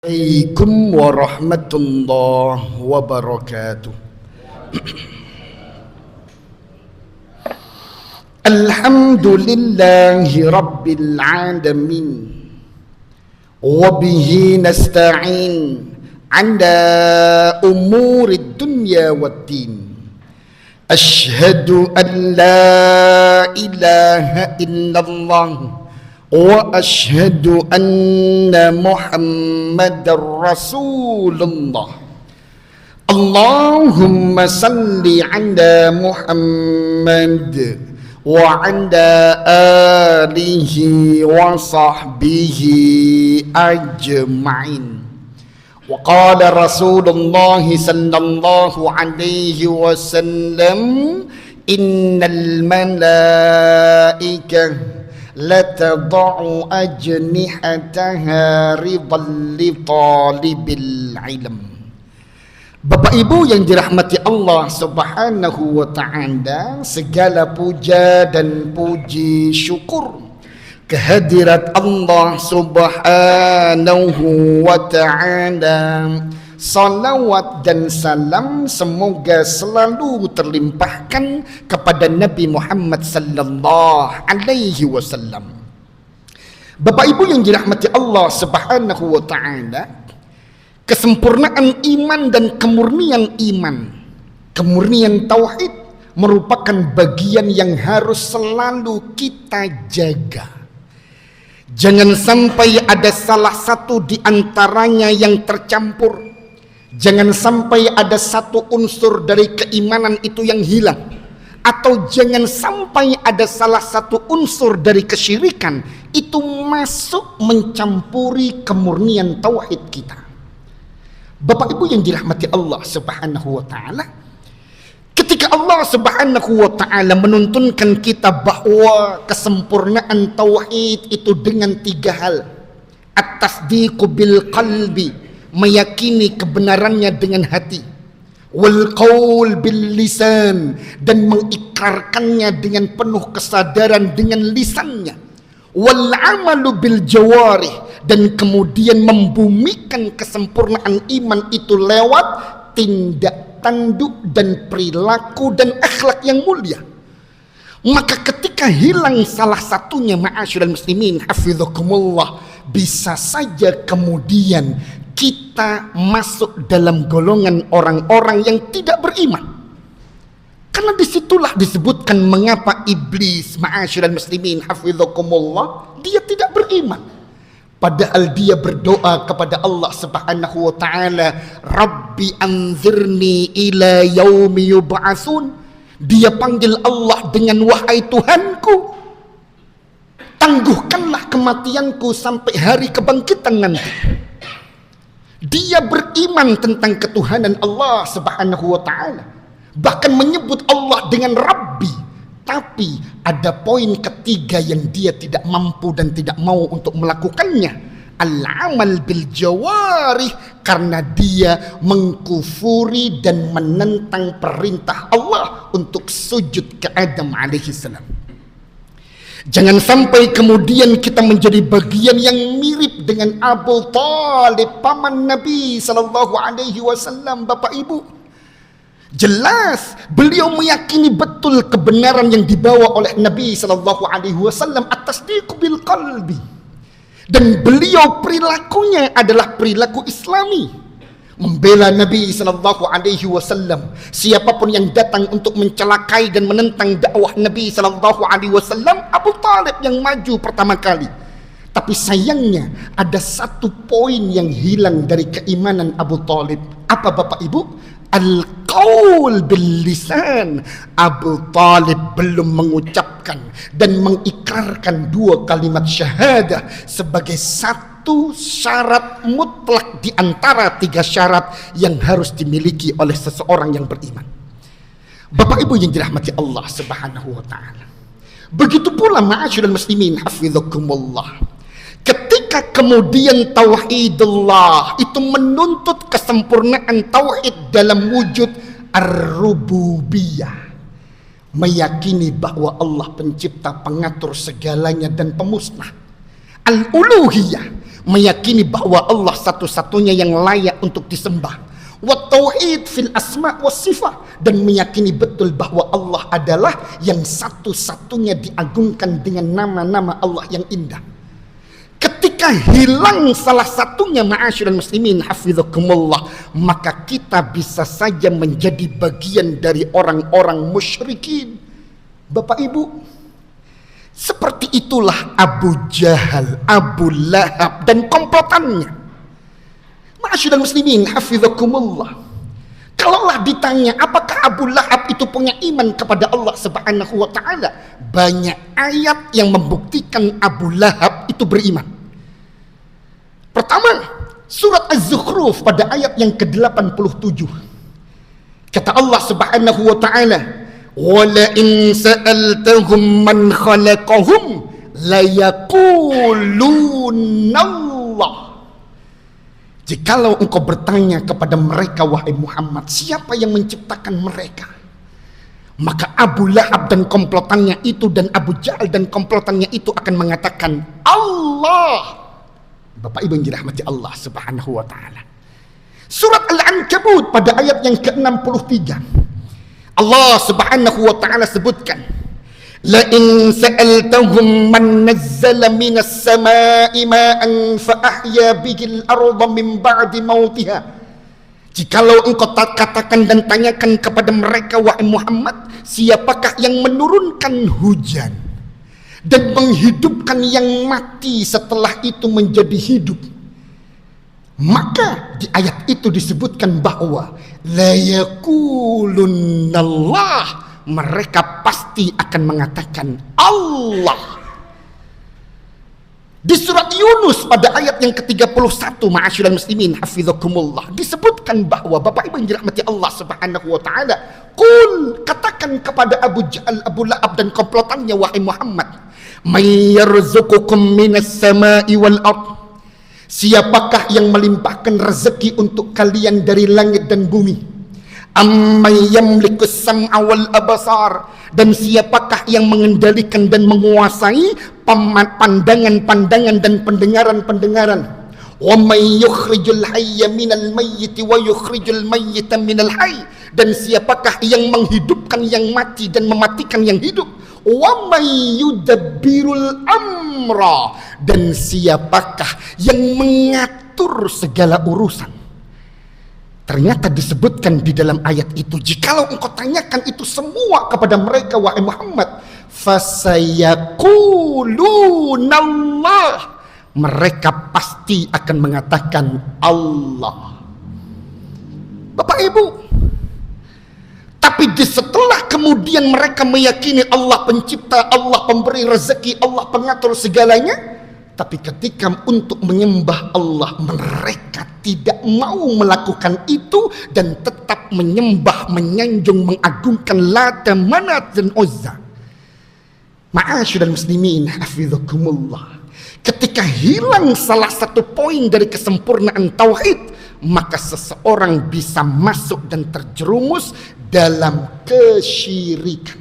Assalamualaikum warahmatullahi wabarakatuh. Alhamdulillahi rabbil alamin. Wabihi nasta'in ala umurid dunya waddin. Ashhadu an la ilaha illallah wa ashhadu anna Muhammadar Rasulullah. Allahumma salli ala Muhammad wa ala alihi wa sahbihi ajma'in. Wa qala Rasulullah sallallahu alaihi wasallam, innal malaikah latada'u ajnihataha ridhan li talibil ilm. Bapak Ibu yang dirahmati Allah Subhanahu wa ta'ala, segala puja dan puji syukur kehadirat Allah Subhanahu wa ta'ala. Salawat dan salam semoga selalu terlimpahkan kepada Nabi Muhammad sallallahu alaihi wasallam. Bapak Ibu yang dirahmati Allah Subhanahu wa ta'ala, kesempurnaan iman dan kemurnian iman, kemurnian tauhid merupakan bagian yang harus selalu kita jaga. Jangan sampai ada salah satu di antaranya yang tercampur. Jangan sampai ada satu unsur dari keimanan itu yang hilang, atau jangan sampai ada salah satu unsur dari kesyirikan itu masuk mencampuri kemurnian tauhid kita. Bapak Ibu yang dirahmati Allah Subhanahu wa ta'ala, ketika Allah Subhanahu wa ta'ala menuntunkan kita bahwa kesempurnaan tauhid itu dengan tiga hal: at-tasdiqu bil qalbi, meyakini kebenarannya dengan hati, wal qaul bil lisan, dan mengikrarkannya dengan penuh kesadaran dengan lisannya, wal amalu bil jawarih, dan kemudian membumikan kesempurnaan iman itu lewat tindak tanduk dan perilaku dan akhlak yang mulia. Maka ketika hilang salah satunya, ma'asyiral muslimin hafizakumullah, bisa saja kemudian kita masuk dalam golongan orang-orang yang tidak beriman. Karena disitulah disebutkan mengapa iblis, ma'asyiral muslimin hafizakumullah, dia tidak beriman. Padahal dia berdoa kepada Allah Subhanahu wa ta'ala, Rabbi anzirni ila yaumi yub'atsun. Dia panggil Allah dengan, wahai Tuhanku, tangguhkanlah kematianku sampai hari kebangkitan nanti. Dia beriman tentang ketuhanan Allah Subhanahu wa ta'ala, bahkan menyebut Allah dengan Rabbi. Tapi ada poin ketiga yang dia tidak mampu dan tidak mau untuk melakukannya, al-amal bil jawarih, karena dia mengkufuri dan menentang perintah Allah untuk sujud ke Adam alaihi salam. Jangan sampai kemudian kita menjadi bagian yang mirip dengan Abu Talib, paman Nabi sallallahu alaihi wasallam. Bapak Ibu, jelas beliau meyakini betul kebenaran yang dibawa oleh Nabi sallallahu alaihi wasallam atas tasdiq bil qalbi, dan beliau perilakunya adalah perilaku Islami, membela Nabi sallallahu alaihi wasallam. Siapapun yang datang untuk mencelakai dan menentang dakwah Nabi sallallahu alaihi wasallam, Abu Talib yang maju pertama kali. Tapi sayangnya ada satu poin yang hilang dari keimanan Abu Talib. Apa Bapak Ibu? Al-qaul bil lisan. Abu Talib belum mengucapkan dan mengikrarkan dua kalimat syahadah sebagai satu syarat mutlak di antara tiga syarat yang harus dimiliki oleh seseorang yang beriman. Bapak Ibu yang dirahmati Allah Subhanahu wa ta'ala, begitu pula ma'asyiral muslimin hafizakumullah, ketika kemudian tauhidullah itu menuntut kesempurnaan tauhid dalam wujud ar-rububiyah, meyakini bahwa Allah pencipta, pengatur segalanya dan pemusnah. Al-uluhiyah, meyakini bahwa Allah satu-satunya yang layak untuk disembah, wa tauhid fil asma was sifat, dan meyakini betul bahwa Allah adalah yang satu-satunya diagungkan dengan nama-nama Allah yang indah. Ketika hilang salah satunya, ma'asyiral muslimin hafizakumullah, maka kita bisa saja menjadi bagian dari orang-orang musyrikin. Bapak Ibu, seperti itulah Abu Jahal, Abu Lahab dan komplotannya. Ma'asyiral muslimin hafizakumullah, kalaulah ditanya apakah Abu Lahab itu punya iman kepada Allah Subhanahu wa taala, banyak ayat yang membuktikan Abu Lahab itu beriman. Pertama, surat Az-Zukhruf pada ayat yang ke-87. Kata Allah Subhanahu wa taala, "Wala in sa'altahum man khalaqahum la yaqulunallah." Jikalau engkau bertanya kepada mereka, wahai Muhammad, siapa yang menciptakan mereka? Maka Abu Lahab dan komplotannya itu, dan Abu Jahal dan komplotannya itu akan mengatakan, Allah. Bapak Ibu yang dirahmati Allah Subhanahu wa taala. Surat Al-Ankabut pada ayat yang ke-63. Allah Subhanahu wa taala sebutkan, la in sa'altahum man nazzala minas sama'i ma'an fa ahya bihil arda min ba'di mautiha. Jikalau engkau katakan dan tanyakan kepada mereka, wahai Muhammad, siapakah yang menurunkan hujan dan menghidupkan yang mati setelah itu menjadi hidup? Maka di ayat itu disebutkan bahwa la yaqulunallah, mereka pasti akan mengatakan Allah. Di surat Yunus pada ayat yang ke-31, ma'asyiral muslimin hafizakumullah, disebutkan bahwa Bapak Ibu yang dirahmati Allah Subhanahu wa taala, qul, katakan kepada Abu Jahal, Abu Lahab dan komplotannya, wahai Muhammad, may yarzuqukum minas sama'i wal ard, siapakah yang melimpahkan rezeki untuk kalian dari langit dan bumi? Amman yamlikus sam'a wal absar, dan siapakah yang mengendalikan dan menguasai pandangan-pandangan dan pendengaran-pendengaran? Wa may yukhrijul hayya minal mayyiti wa yukhrijul mayyita minal hayy, dan siapakah yang menghidupkan yang mati dan mematikan yang hidup? Wa may yudabbirul amra, dan siapakah yang mengatur segala urusan? Ternyata disebutkan di dalam ayat itu, jikalau engkau tanyakan itu semua kepada mereka, wahai Muhammad, fasayakulunallah, mereka pasti akan mengatakan Allah. Bapak Ibu, tapi setelah kemudian mereka meyakini Allah pencipta, Allah pemberi rezeki, Allah pengatur segalanya, tapi ketika untuk menyembah Allah, mereka tidak mau melakukan itu dan tetap menyembah, menyanjung, mengagungkan Lata, Manat dan Uzza. Ma'asyiral muslimin hafizakumullah, ketika hilang salah satu poin dari kesempurnaan tauhid, maka seseorang bisa masuk dan terjerumus dalam kesyirikan.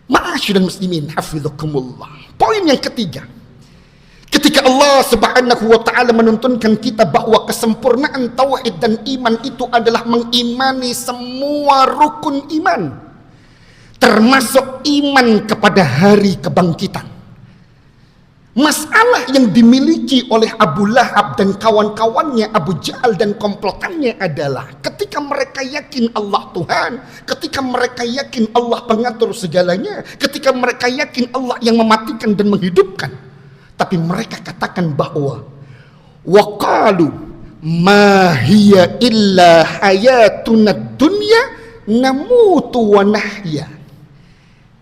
Ma'asyiral muslimin hafizakumullah. Poin yang ketiga, ketika Allah Subhanahu wa taala menuntunkan kita bahwa kesempurnaan tauhid dan iman itu adalah mengimani semua rukun iman, termasuk iman kepada hari kebangkitan. Masalah yang dimiliki oleh Abu Lahab dan kawan-kawannya, Abu Jahal dan komplotannya adalah ketika mereka yakin Allah Tuhan, ketika mereka yakin Allah pengatur segalanya, ketika mereka yakin Allah yang mematikan dan menghidupkan, tapi mereka katakan bahwa waqalu ma hiya illa hayatuna dunya namutu wa nahya.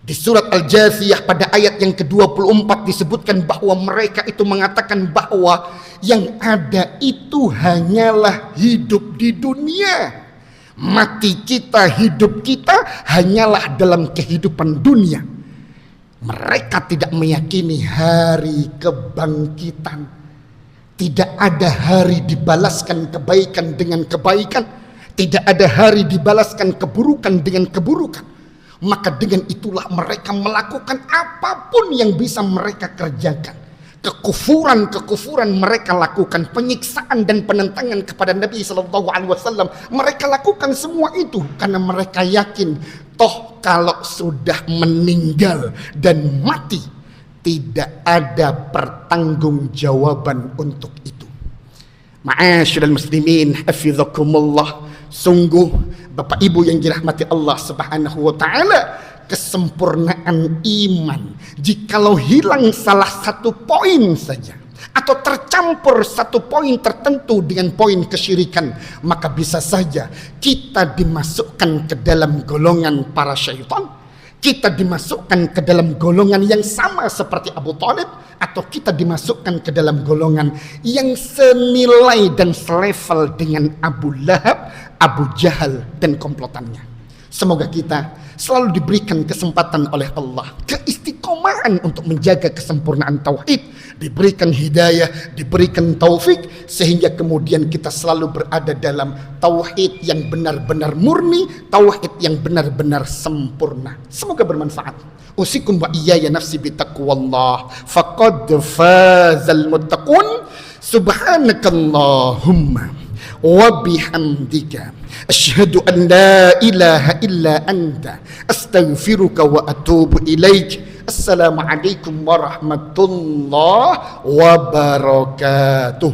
Di surat Al-Jathiyah pada ayat yang ke-24 disebutkan bahwa mereka itu mengatakan bahwa yang ada itu hanyalah hidup di dunia. Mati kita, hidup kita hanyalah dalam kehidupan dunia. Mereka tidak meyakini hari kebangkitan. Tidak ada hari dibalaskan kebaikan dengan kebaikan. Tidak ada hari dibalaskan keburukan dengan keburukan. Maka dengan itulah mereka melakukan apapun yang bisa mereka kerjakan. kekufuran mereka lakukan, penyiksaan dan penentangan kepada Nabi SAW, mereka lakukan semua itu karena mereka yakin toh kalau sudah meninggal dan mati tidak ada pertanggungjawaban untuk itu. Ma'asyiral muslimin hafizakumullah, sungguh Bapak Ibu yang dirahmati Allah Subhanahu wa taala, kesempurnaan iman jikalau hilang salah satu poin saja atau tercampur satu poin tertentu dengan poin kesyirikan, maka bisa saja kita dimasukkan ke dalam golongan para syaitan, kita dimasukkan ke dalam golongan yang sama seperti Abu Thalib, atau kita dimasukkan ke dalam golongan yang senilai dan selevel dengan Abu Lahab, Abu Jahal dan komplotannya. Semoga kita selalu diberikan kesempatan oleh Allah, keistiqomahan untuk menjaga kesempurnaan tauhid, diberikan hidayah, diberikan taufik, sehingga kemudian kita selalu berada dalam tauhid yang benar-benar murni, tauhid yang benar-benar sempurna. Semoga bermanfaat. Usikum wa iyaya nafsi bitaqwallah faqad fazal muttaqun. Subhanakallahumma wa bihamdika asyhadu an la ilaha illa anta astaghfiruka wa atubu ilaik. Assalamualaikum warahmatullahi wabarakatuh.